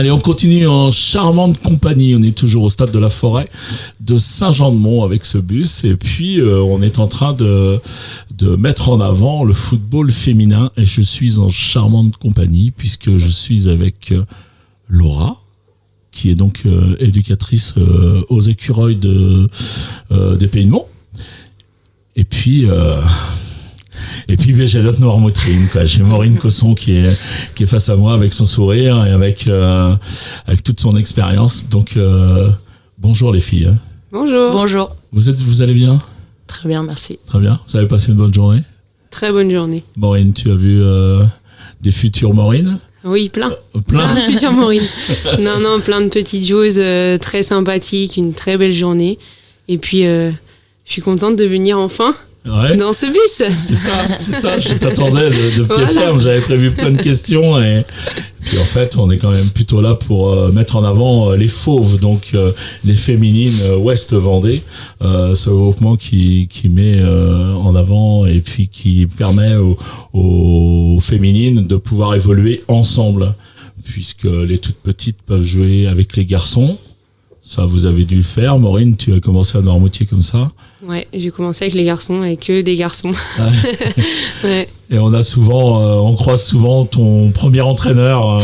Allez, on continue en charmante compagnie. On est toujours au stade de la Forêt de Saint-Jean-de-Mont avec ce bus. Et puis, on est en train de mettre en avant le football féminin. Et je suis en charmante compagnie puisque je suis avec Laura, qui est donc éducatrice aux écureuils des Pays de Mont. Et puis j'ai notre Noirmotrine, quoi. J'ai Maureen Cosson qui est face à moi avec son sourire et avec toute son expérience. Donc bonjour les filles. Bonjour. Bonjour. Vous allez bien? Très bien, merci. Très bien. Vous avez passé une bonne journée? Très bonne journée. Maureen, tu as vu des futures Maureen? Oui, plein. Plein de futures Maureen. Non, plein de petites choses très sympathiques, une très belle journée. Et puis, je suis contente de venir enfin. Ouais. Dans ce bus. C'est ça, je t'attendais de pied ferme, j'avais prévu plein de questions et puis en fait on est quand même plutôt là pour mettre en avant les fauves, donc les féminines Ouest Vendée, ce groupement qui met en avant et puis qui permet aux féminines de pouvoir évoluer ensemble, puisque les toutes petites peuvent jouer avec les garçons. Ça, vous avez dû le faire. Maureen, tu as commencé à Noirmoutier comme ça. Ouais, j'ai commencé avec les garçons, avec que des garçons. Ouais. Ouais. Et on croise souvent ton premier entraîneur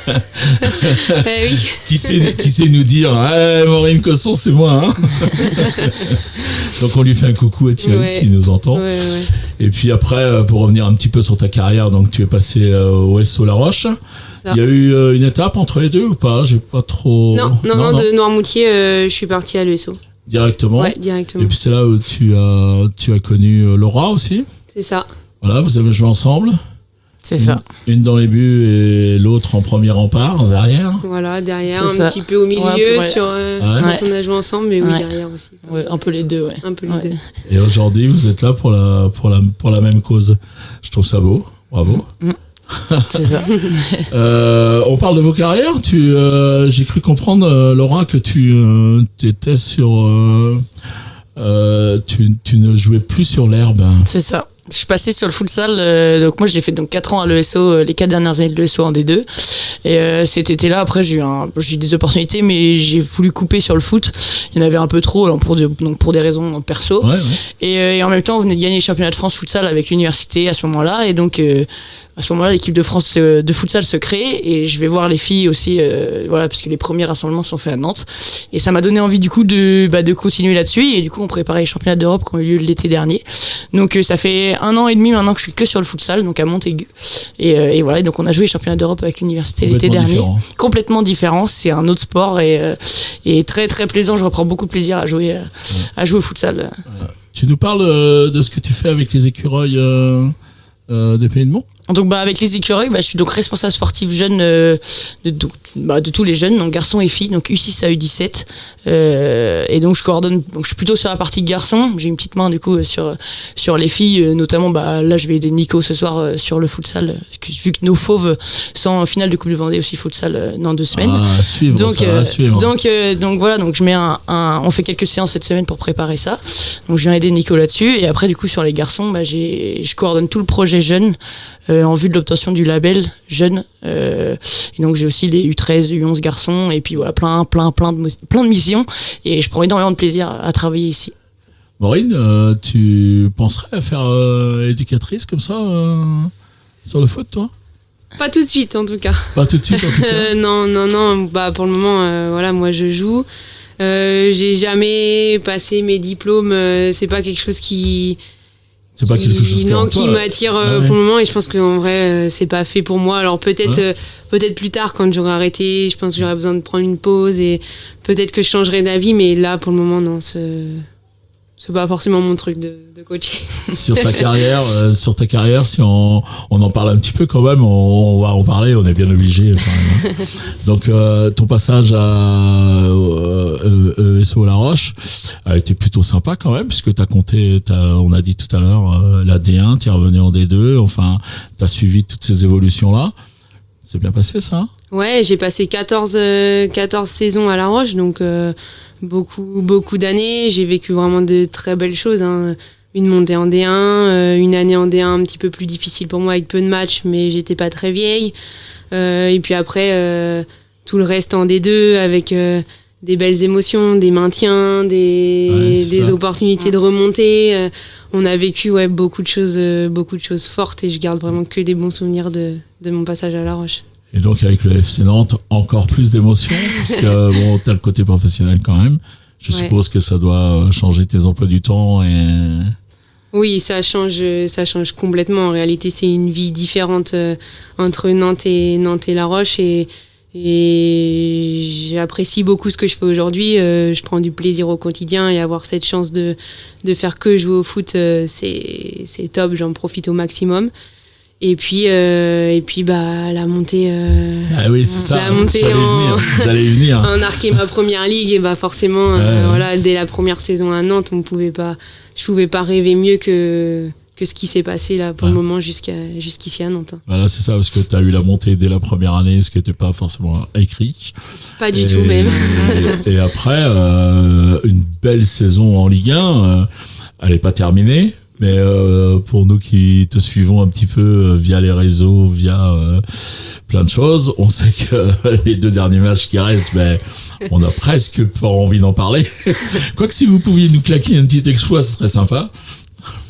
Oui. qui sait nous dire Maureen Cosson, c'est moi. Hein. Donc on lui fait un coucou à Thierry s'il nous entend. Ouais. Et puis après, pour revenir un petit peu sur ta carrière, donc tu es passé au SO La Roche. Il y a eu une étape entre les deux ou pas? J'ai pas trop. Non, de Noirmoutier, je suis partie à l'ESO. Directement. Ouais, directement. Et puis c'est là où tu as connu Laura aussi. C'est ça. Voilà, vous avez joué ensemble. C'est ça. Une dans les buts et l'autre en premier rempart, derrière. Voilà, derrière, C'est un ça. petit peu au milieu, quand on a joué ensemble, mais oui, derrière aussi. Ouais, un peu les deux, ouais. Un peu les deux. Et aujourd'hui, vous êtes là pour la même cause. Je trouve ça beau. Bravo. C'est ça. On parle de vos carrières. J'ai cru comprendre, Laura, que tu étais sur. Tu ne jouais plus sur l'herbe. C'est ça. Je suis passée sur le futsal, donc moi j'ai fait 4 ans à l'ESO, les 4 dernières années de l'ESO en D2. Et cet été-là, après j'ai eu des opportunités, mais j'ai voulu couper sur le foot. Il y en avait un peu trop, donc pour des raisons perso. Ouais. Et en même temps, on venait de gagner le championnat de France futsal avec l'université à ce moment-là. Et donc à ce moment-là, l'équipe de France de futsal se crée et je vais voir les filles aussi, parce que les premiers rassemblements sont faits à Nantes. Et ça m'a donné envie du coup de continuer là-dessus. Et du coup, on préparait les championnats d'Europe qui ont eu lieu l'été dernier. Donc ça fait 1 an et demi maintenant que je suis que sur le futsal, donc à Montaigu. Et voilà, donc on a joué les championnats d'Europe avec l'université l'été dernier. Différent. Complètement différent, c'est un autre sport et très très plaisant. Je reprends beaucoup de plaisir à jouer au futsal. Tu nous parles de ce que tu fais avec les écureuils des Pays de Mont? Donc avec les écureuils, je suis donc responsable sportif jeune de tous les jeunes, donc garçons et filles, donc U6 à U17. Et donc je coordonne, donc je suis plutôt sur la partie garçons. J'ai une petite main du coup sur les filles, notamment là je vais aider Nico ce soir sur le futsal, vu que nos fauves sont en finale de Coupe de Vendée aussi futsal dans 2 semaines. À suivre, donc, ça va suivre. Donc voilà, donc je mets on fait quelques séances cette semaine pour préparer ça. Donc je viens aider Nico là-dessus. Et après du coup sur les garçons, je coordonne tout le projet jeune. En vue de l'obtention du label jeune, et donc j'ai aussi les U13, U11 garçons et puis voilà plein de missions et je prends énormément de plaisir à travailler ici. Maureen, tu penserais à faire éducatrice comme ça sur le foot, toi? Pas tout de suite en tout cas. Pas tout de suite en tout cas. Non. Pour le moment, moi je joue. J'ai jamais passé mes diplômes. C'est pas quelque chose qui C'est pas quelque chose qui m'attire pour le moment, et je pense qu'en vrai c'est pas fait pour moi. Alors peut-être plus tard quand j'aurai arrêté, je pense que j'aurai besoin de prendre une pause et peut-être que je changerai d'avis, mais là pour le moment non, c'est pas forcément mon truc de coacher. Sur ta carrière, si on en parle un petit peu quand même, on va en parler, on est bien obligé. Donc ton passage à SO La Roche a été plutôt sympa quand même, puisque on a dit tout à l'heure la D1, tu es revenu en D2, enfin tu as suivi toutes ces évolutions-là. C'est bien passé ça? Ouais, j'ai passé 14 saisons à La Roche, donc beaucoup d'années. J'ai vécu vraiment de très belles choses, hein. Une montée en D1, une année en D1 un petit peu plus difficile pour moi avec peu de matchs, mais j'étais pas très vieille. Et puis après, tout le reste en D2 avec des belles émotions, des maintiens, des opportunités de remontée. On a vécu beaucoup de choses fortes et je garde vraiment que des bons souvenirs de mon passage à La Roche. Et donc avec le FC Nantes, encore plus d'émotions, parce que bon, t'as le côté professionnel quand même. Je suppose que ça doit changer tes emplois du temps et... Oui, ça change complètement. En réalité, c'est une vie différente entre Nantes et La Roche et j'apprécie beaucoup ce que je fais aujourd'hui. Je prends du plaisir au quotidien et avoir cette chance de faire que jouer au foot, c'est top. J'en profite au maximum. Et puis la montée. Ah oui, c'est ça. La montée vous allez y venir. En arquer ma première ligue et forcément, dès la première saison à Nantes, je pouvais pas rêver mieux que ce qui s'est passé là pour le moment jusqu'ici à Nantes. Voilà, c'est ça, parce que tu as eu la montée dès la première année, ce qui n'était pas forcément écrit. Pas du tout même. Et après, une belle saison en Ligue 1, elle n'est pas terminée. Mais pour nous qui te suivons un petit peu via les réseaux, via plein de choses, on sait que les 2 derniers matchs qui restent, on a presque pas envie d'en parler. Quoique si vous pouviez nous claquer un petit exploit, ce serait sympa.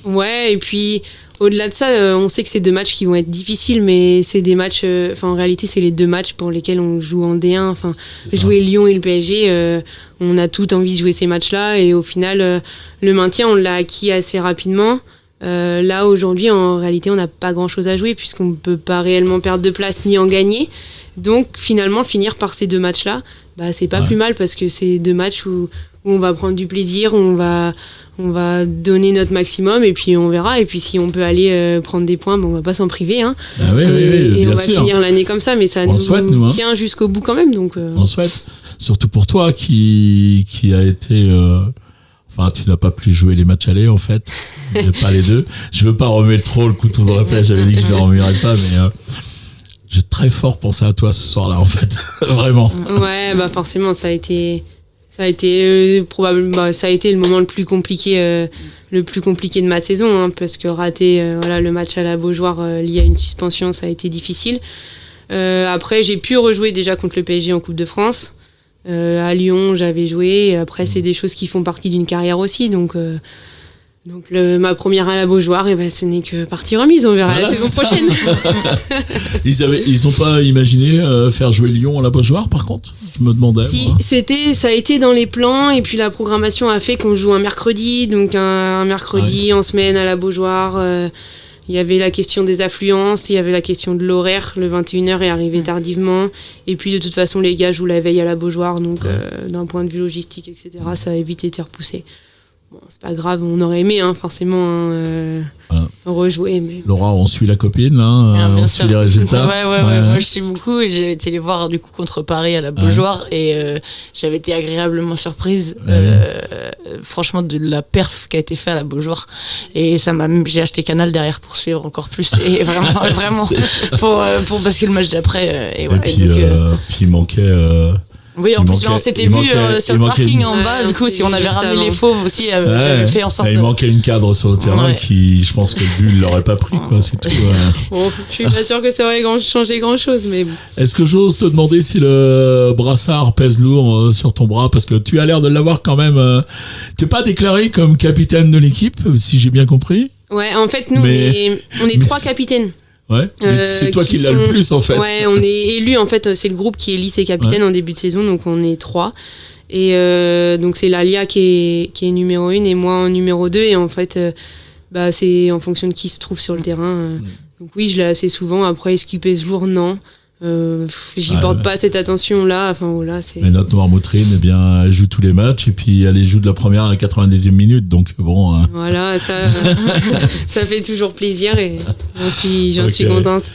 Ouais, et puis au-delà de ça, on sait que c'est 2 matchs qui vont être difficiles, mais c'est des matchs. En réalité, c'est les 2 matchs pour lesquels on joue en D1. Jouer Lyon et le PSG, on a tout envie de jouer ces matchs-là, et au final, le maintien, on l'a acquis assez rapidement. Là, aujourd'hui, en réalité, on n'a pas grand-chose à jouer puisqu'on ne peut pas réellement perdre de place ni en gagner. Donc, finalement, finir par ces 2 matchs-là, c'est pas plus mal parce que c'est 2 matchs où on va prendre du plaisir, où on va donner notre maximum et puis on verra. Et puis si on peut aller prendre des points, on va pas s'en priver. Hein. Et on va finir l'année comme ça, mais ça nous tient jusqu'au bout quand même. Donc, on souhaite. Surtout pour toi qui a été... tu n'as pas pu jouer les matchs allés en fait, pas les 2. Je veux pas remettre trop le couteau dans la plaie, j'avais dit que je ne le remuerais pas, mais j'ai très fort pensé à toi ce soir-là en fait, vraiment. Ouais, forcément ça a été probablement ça a été le moment le plus compliqué de ma saison, parce que rater le match à la Beaujoire lié à une suspension, ça a été difficile. Après j'ai pu rejouer déjà contre le PSG en Coupe de France. À Lyon, j'avais joué. Et après, c'est des choses qui font partie d'une carrière aussi. Donc ma première à la Beaujoire, ce n'est que partie remise. On verra la saison prochaine. Ils n'ont pas imaginé faire jouer Lyon à la Beaujoire, par contre? Je me demandais. Si, ça a été dans les plans. Et puis la programmation a fait qu'on joue un mercredi. Donc un mercredi en semaine à la Beaujoire. Il y avait la question des affluences, il y avait la question de l'horaire, le 21h est arrivé tardivement, et puis de toute façon les gars jouent la veille à la Beaujoire, donc d'un point de vue logistique, etc., ça a vite été repoussé. Bon, c'est pas grave, on aurait aimé forcément rejouer. Mais... Laura, on suit la copine, on suit les résultats. Ouais, moi je suis beaucoup, et j'avais été les voir du coup contre Paris à la Beaujoire, et j'avais été agréablement surprise, franchement, de la perf qui a été faite à la Beaujoire, et j'ai acheté Canal derrière pour suivre encore plus, et vraiment pour parce que le match d'après, et voilà. Puis il manquait... Oui, en plus, on s'était vu sur le parking en bas. Du coup, si on avait ramené les fauves aussi, j'avais fait en sorte. Il manquait une cadre sur le terrain qui, je pense que le but ne l'aurait pas pris, quoi. C'est tout. Bon, je suis pas sûre que ça aurait changé grand-chose, mais bon. Est-ce que j'ose te demander si le brassard pèse lourd sur ton bras, parce que tu as l'air de l'avoir quand même. Tu n'es pas déclaré comme capitaine de l'équipe, si j'ai bien compris. Ouais, en fait, nous, on est 3 capitaines. Ouais, c'est toi qui l'as le plus en fait. Ouais, on est élus en fait, c'est le groupe qui élit ses capitaines en début de saison, donc on est 3. Et donc c'est Lalia qui est numéro 1 et moi en numéro 2, et en fait c'est en fonction de qui se trouve sur le terrain. Donc oui, je l'ai assez souvent. Après, est-ce qu'il pèse lourd? Non. J'y porte pas cette attention là. C'est... Mais notre Noirmoutrine, elle joue tous les matchs, et puis elle les joue de la première à la 90e minute, donc bon. Voilà, ça fait toujours plaisir, et j'en suis contente.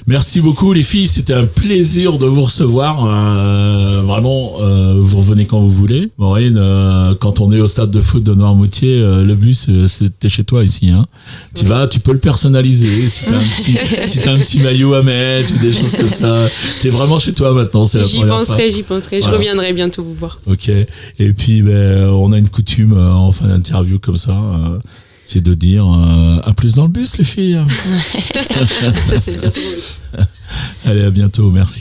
Merci beaucoup les filles, c'était un plaisir de vous recevoir. Vraiment, vous revenez quand vous voulez. Maureen, quand on est au stade de foot de Noirmoutier, le but c'était chez toi ici. Hein. Tu vas, tu peux le personnaliser. Si t'as un petit maillot à mettre ou des choses comme ça, t'es vraiment chez toi maintenant. C'est la première fois. J'y penserai. Voilà. Je reviendrai bientôt vous voir. Ok. Et puis on a une coutume en fin d'interview comme ça. C'est de dire à plus dans le bus les filles. C'est bientôt. Allez, à bientôt, merci.